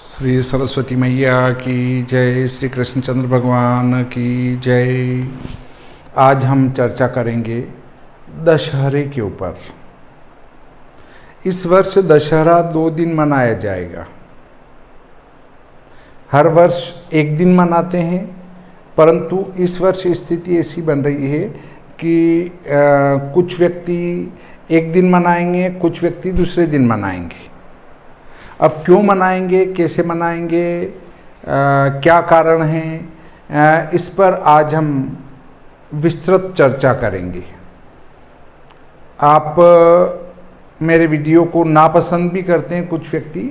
श्री सरस्वती मैया की जय, श्री कृष्णचंद्र भगवान की जय। आज हम चर्चा करेंगे दशहरे के ऊपर। इस वर्ष दशहरा 2 दिन मनाया जाएगा। हर वर्ष एक दिन मनाते हैं, परंतु इस वर्ष स्थिति ऐसी बन रही है कि कुछ व्यक्ति एक दिन मनाएंगे, कुछ व्यक्ति दूसरे दिन मनाएंगे। अब क्यों मनाएंगे, कैसे मनाएंगे, क्या कारण है, इस पर आज हम विस्तृत चर्चा करेंगे। आप मेरे वीडियो को नापसंद भी करते हैं कुछ व्यक्ति,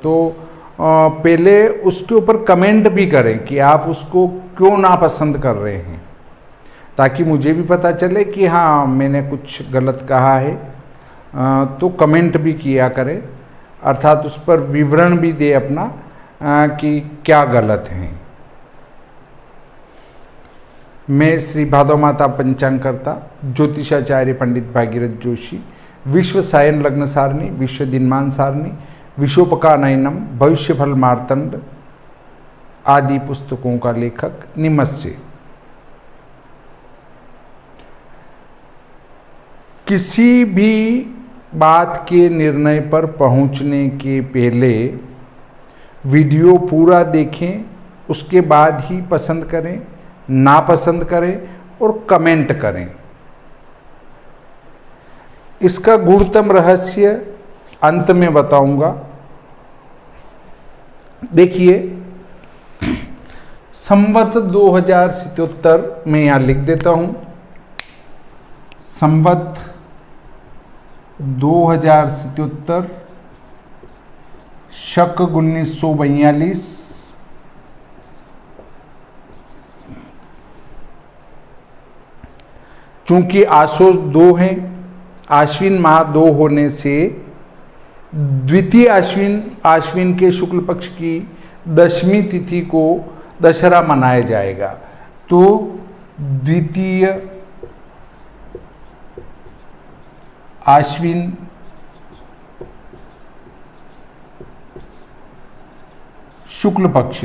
तो पहले उसके ऊपर कमेंट भी करें कि आप उसको क्यों नापसंद कर रहे हैं, ताकि मुझे भी पता चले कि हाँ मैंने कुछ गलत कहा है। तो कमेंट भी किया करें, अर्थात उस पर विवरण भी दे अपना कि क्या गलत है। मैं श्री भादव माता पंचांगकर्ता ज्योतिषाचार्य पंडित भागीरथ जोशी, विश्व सायन लग्न सारणी, विश्व दिनमान सारणी, विशोपकानयनम, भविष्यफल मार्तंड आदि पुस्तकों का लेखक निमस्य। किसी भी बात के निर्णय पर पहुंचने के पहले वीडियो पूरा देखें, उसके बाद ही पसंद करें, नापसंद करें और कमेंट करें। इसका गूढ़तम रहस्य अंत में बताऊंगा। देखिए, संवत 2077 में यहाँ लिख देता हूं, संवत 2077 शक 1942। चूंकि आशोष 2 हैं, आश्विन माह 2 होने से द्वितीय आश्विन के शुक्ल पक्ष की 10वीं तिथि को दशहरा मनाया जाएगा। तो द्वितीय आश्विन शुक्ल पक्ष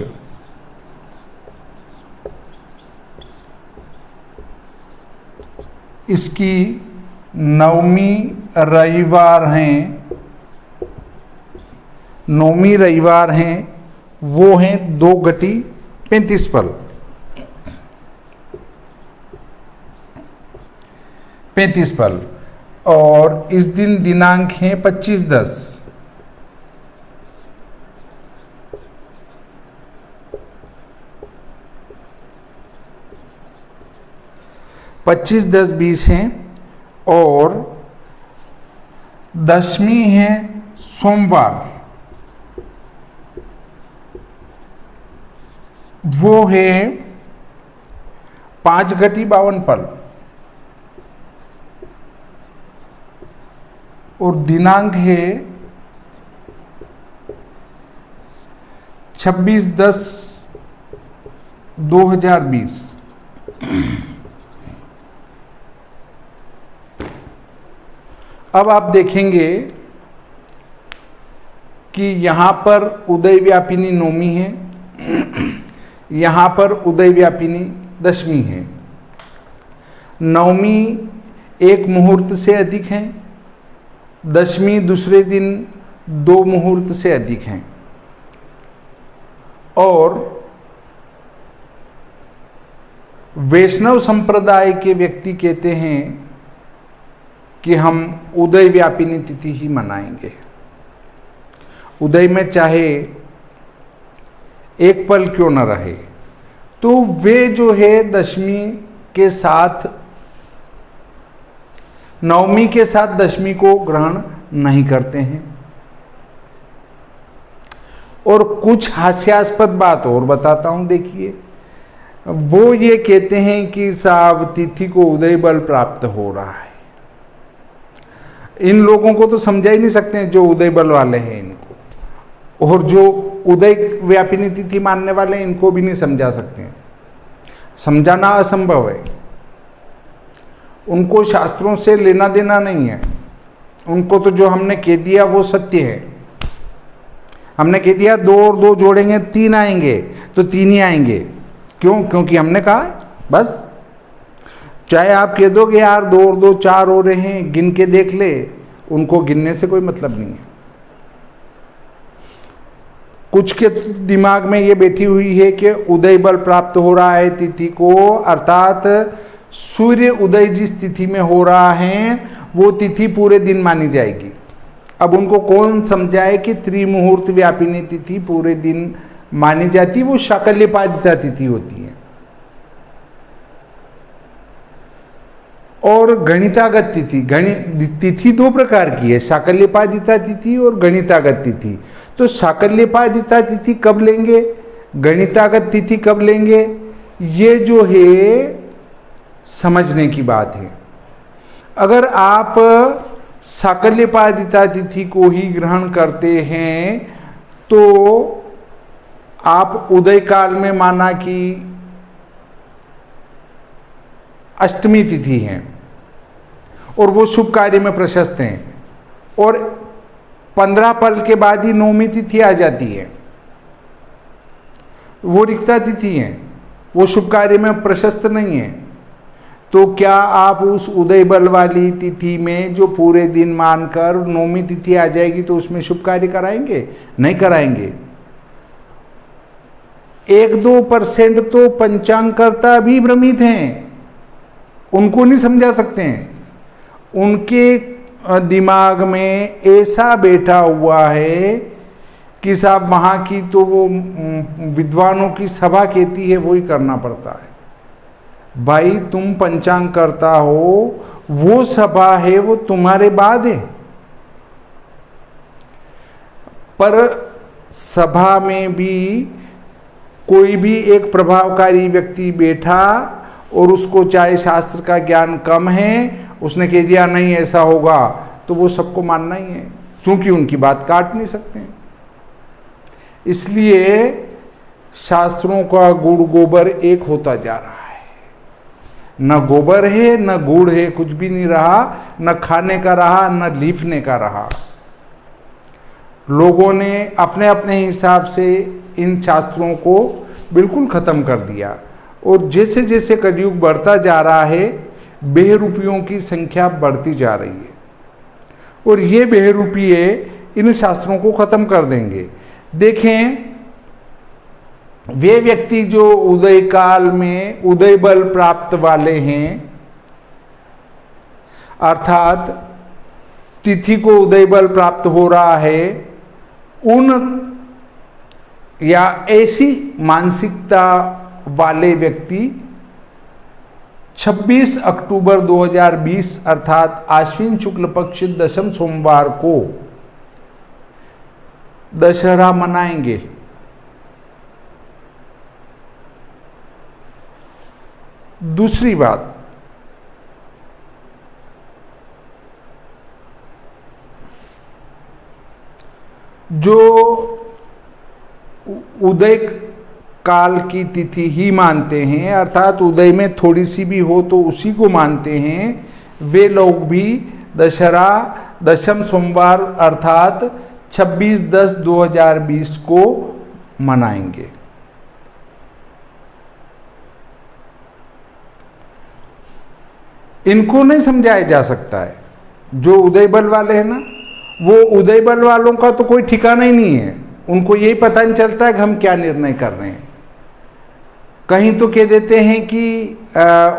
इसकी 9वीं रविवार हैं, वो हैं 2-35 पल। 35 पल। और इस दिन दिनांक है 25/10। 25-10-20 हैं और 10वीं है सोमवार, वो है 5-52 पल। और दिनांक है 26/10/2020। अब आप देखेंगे कि यहाँ पर उदय व्यापिनी 9वीं है, यहाँ पर उदय व्यापिनी 10वीं है। 9वीं एक मुहूर्त से अधिक है, 10वीं दूसरे दिन 2 मुहूर्त से अधिक हैं। और वैष्णव संप्रदाय के व्यक्ति कहते हैं कि हम उदय व्यापिनी तिथि ही मनाएंगे। उदय में चाहे एक पल क्यों न रहे, तो वे जो है 10वीं के साथ 9वीं के साथ 10वीं को ग्रहण नहीं करते हैं। और कुछ हास्यास्पद बात और बताता हूं, देखिए, वो ये कहते हैं कि साहब तिथि को उदय बल प्राप्त हो रहा है। इन लोगों को तो समझा ही नहीं सकते हैं, जो उदय बल वाले हैं इनको, और जो उदय व्यापिनी तिथि मानने वाले हैं इनको भी नहीं समझा सकते हैं। समझाना असंभव है। उनको शास्त्रों से लेना देना नहीं है। उनको तो जो हमने कह दिया वो सत्य है। हमने कह दिया 2 और 2 जोड़ेंगे 3 आएंगे, तो 3 ही आएंगे। क्यों? क्योंकि हमने कहा बस। चाहे आप कह दो कि यार 2 और 2 4 हो रहे हैं, गिन के देख ले, उनको गिनने से कोई मतलब नहीं है। कुछ के दिमाग में ये बैठी हुई है कि उदय बल प्राप्त हो रहा है तिथि को, अर्थात सूर्य उदय जिस तिथि में हो रहा है वो तिथि पूरे दिन मानी जाएगी। अब उनको कौन समझाए कि त्रिमुहूर्त व्यापिनी तिथि पूरे दिन मानी जाती, वो शाकल्यपादिता तिथि होती है। और गणितागत तिथि, तिथि 2 प्रकार की है, शाकल्यपादिता तिथि और गणितागत तिथि। तो शाकल्यपादिता तिथि कब लेंगे, गणितागत तिथि कब लेंगे, ये जो है समझने की बात है। अगर आप शाकल्यपादिता तिथि को ही ग्रहण करते हैं तो आप उदय काल में माना कि अष्टमी तिथि है और वो शुभ कार्य में प्रशस्त हैं, और 15 पल के बाद ही 9वीं तिथि आ जाती है, वो रिक्ता तिथि है, वो शुभ कार्य में प्रशस्त नहीं है। तो क्या आप उस उदय बल वाली तिथि में जो पूरे दिन मानकर 9वीं तिथि आ जाएगी तो उसमें शुभ कार्य कराएंगे? नहीं कराएंगे। 1-2% तो पंचांगकर्ता भी भ्रमित हैं, उनको नहीं समझा सकते हैं। उनके दिमाग में ऐसा बैठा हुआ है कि साहब वहाँ की तो वो विद्वानों की सभा कहती है वही करना पड़ता है। भाई तुम पंचांग करता हो, वो सभा है वो तुम्हारे बाद है, पर सभा में भी कोई भी एक प्रभावकारी व्यक्ति बैठा और उसको चाहे शास्त्र का ज्ञान कम है, उसने कह दिया नहीं ऐसा होगा, तो वो सबको मानना ही है, क्योंकि उनकी बात काट नहीं सकते हैं। इसलिए शास्त्रों का गुड़ गोबर एक होता जा रहा है, न गोबर है न गुड़ है, कुछ भी नहीं रहा, न खाने का रहा न लीपने का रहा। लोगों ने अपने अपने हिसाब से इन शास्त्रों को बिल्कुल खत्म कर दिया, और जैसे जैसे कलयुग बढ़ता जा रहा है बेहरूपियों की संख्या बढ़ती जा रही है, और ये बेहरूपिये इन शास्त्रों को खत्म कर देंगे। देखें, वे व्यक्ति जो उदय काल में उदय बल प्राप्त वाले हैं, अर्थात तिथि को उदय बल प्राप्त हो रहा है, उन या ऐसी मानसिकता वाले व्यक्ति 26 अक्टूबर 2020 अर्थात आश्विन शुक्ल पक्ष दशम सोमवार को दशहरा मनाएंगे। दूसरी बात, जो उदय काल की तिथि ही मानते हैं, अर्थात उदय में थोड़ी सी भी हो तो उसी को मानते हैं, वे लोग भी दशहरा दशम सोमवार अर्थात 26/10/2020 को मनाएंगे। इनको नहीं समझाया जा सकता है। जो उदय बल वाले हैं ना, वो उदय बल वालों का तो कोई ठिकाना ही नहीं है, उनको यही पता नहीं चलता है कि हम क्या निर्णय कर रहे हैं। कहीं तो कह देते हैं कि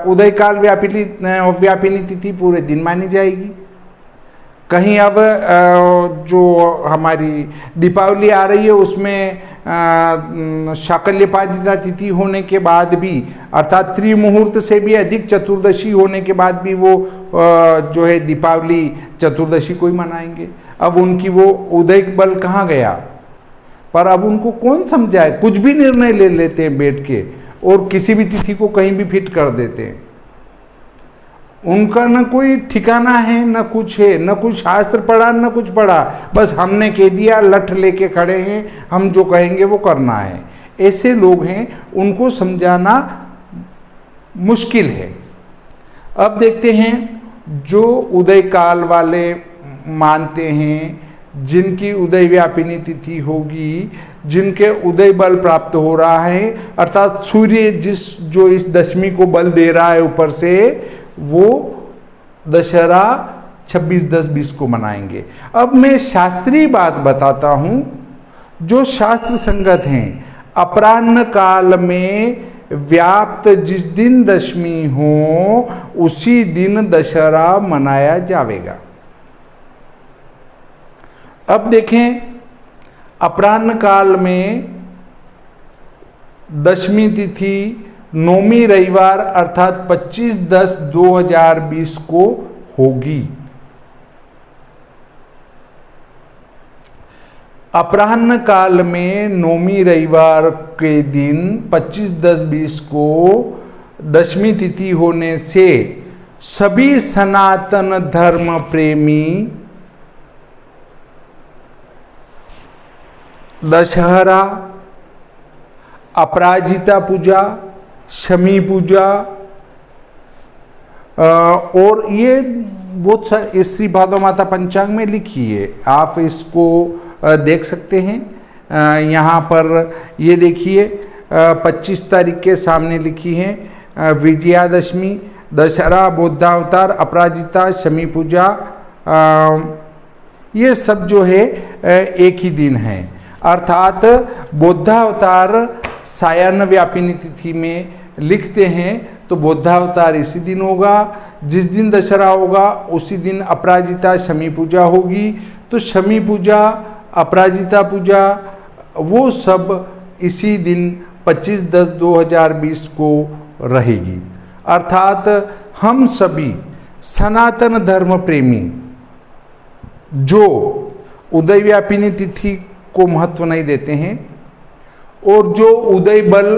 उदय काल व्यापिनी तिथि पूरे दिन मानी जाएगी, कहीं अब जो हमारी दीपावली आ रही है उसमें शाकल्यपादिता तिथि होने के बाद भी, अर्थात त्रिमुहूर्त से भी अधिक चतुर्दशी होने के बाद भी वो जो है दीपावली चतुर्दशी को ही मनाएंगे। अब उनकी वो उदय बल कहाँ गया? पर अब उनको कौन समझाए? कुछ भी निर्णय ले लेते हैं बैठ के और किसी भी तिथि को कहीं भी फिट कर देते हैं। उनका न कोई ठिकाना है, न कुछ है, न कुछ शास्त्र पढ़ा न कुछ पढ़ा, बस हमने कह दिया, लठ लेके खड़े हैं, हम जो कहेंगे वो करना है। ऐसे लोग हैं, उनको समझाना मुश्किल है। अब देखते हैं जो उदय काल वाले मानते हैं, जिनकी उदय व्यापिनी तिथि होगी, जिनके उदय बल प्राप्त हो रहा है, अर्थात सूर्य जो इस दशमी को बल दे रहा है ऊपर से, वो दशहरा 26/10/20 को मनाएंगे। अब मैं शास्त्रीय बात बताता हूं जो शास्त्र संगत हैं। अपराह्न काल में व्याप्त जिस दिन दशमी हो उसी दिन दशहरा मनाया जाएगा। अब देखें, अपराह्न काल में दशमी तिथि नौमी रविवार अर्थात 25/10/2020 को होगी। अपराह्न काल में नौमी रविवार के दिन 25/10/20 को दशमी तिथि होने से सभी सनातन धर्म प्रेमी दशहरा, अपराजिता पूजा, शमी पूजा और ये बहुत सारे श्री भादो माता पंचांग में लिखी है, आप इसको देख सकते हैं। यहाँ पर ये देखिए 25 तारीख के सामने लिखी है विजयादशमी, दशहरा, बुद्धावतार, अपराजिता, शमी पूजा, ये सब जो है एक ही दिन है। अर्थात बुद्धावतार सायाह्न व्यापिनी तिथि में लिखते हैं तो बुद्धावतार इसी दिन होगा, जिस दिन दशहरा होगा उसी दिन अपराजिता शमी पूजा होगी। तो शमी पूजा, अपराजिता पूजा वो सब इसी दिन 25/10/2020 को रहेगी। अर्थात हम सभी सनातन धर्म प्रेमी जो उदय व्यापिनी तिथि को महत्व नहीं देते हैं और जो उदय बल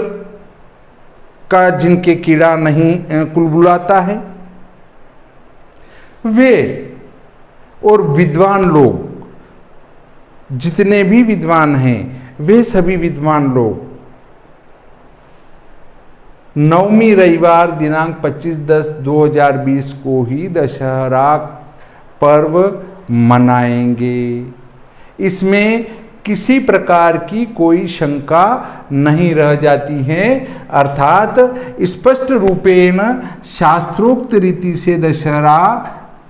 का जिनके कीड़ा नहीं कुलबुलाता है, वे और विद्वान लोग, जितने भी विद्वान हैं वे सभी विद्वान लोग नवमी रविवार दिनांक 25/10/2020 को ही दशहरा पर्व मनाएंगे। इसमें किसी प्रकार की कोई शंका नहीं रह जाती है। अर्थात स्पष्ट रूपेण शास्त्रोक्त रीति से दशहरा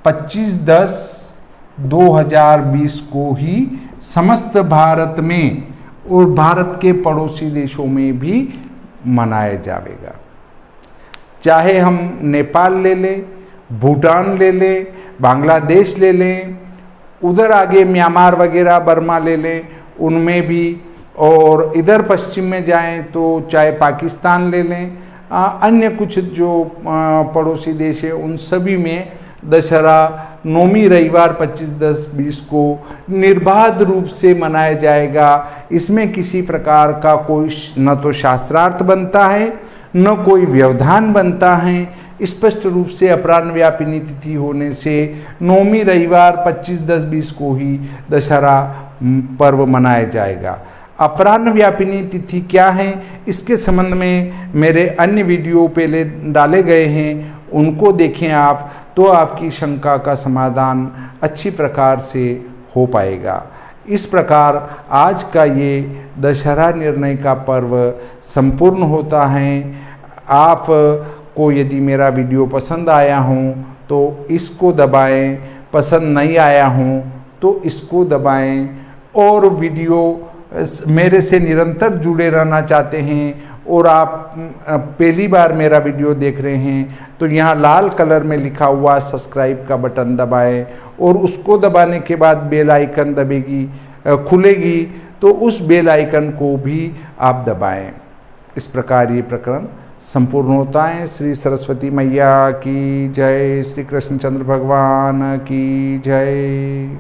25/10/2020 को ही समस्त भारत में और भारत के पड़ोसी देशों में भी मनाया जाएगा। चाहे हम नेपाल ले लें, भूटान ले लें, बांग्लादेश ले लें, उधर आगे म्यांमार वगैरह बर्मा ले लें, उनमें भी, और इधर पश्चिम में जाएं तो चाहे पाकिस्तान ले लें, अन्य कुछ जो पड़ोसी देश है उन सभी में दशहरा नौमी रविवार 25/10/20 को निर्बाध रूप से मनाया जाएगा। इसमें किसी प्रकार का कोई न तो शास्त्रार्थ बनता है न कोई व्यवधान बनता है। स्पष्ट रूप से अपराह्न व्यापिनी तिथि होने से नौमी रविवार 25/10/20 को ही दशहरा पर्व मनाया जाएगा। अपराह्न व्यापिनी तिथि क्या है, इसके संबंध में मेरे अन्य वीडियो पहले डाले गए हैं, उनको देखें आप, तो आपकी शंका का समाधान अच्छी प्रकार से हो पाएगा। इस प्रकार आज का ये दशहरा निर्णय का पर्व संपूर्ण होता है। आप को यदि मेरा वीडियो पसंद आया हो तो इसको दबाएं, पसंद नहीं आया हो तो इसको दबाएं, और वीडियो मेरे से निरंतर जुड़े रहना चाहते हैं और आप पहली बार मेरा वीडियो देख रहे हैं तो यहाँ लाल कलर में लिखा हुआ सब्सक्राइब का बटन दबाएं और उसको दबाने के बाद बेल आइकन दबेगी, खुलेगी, तो उस बेल आइकन को भी आप दबाएं। इस प्रकार ये प्रकरण संपूर्ण होता है। श्री सरस्वती मैया की जय, श्री कृष्णचंद्र भगवान की जय।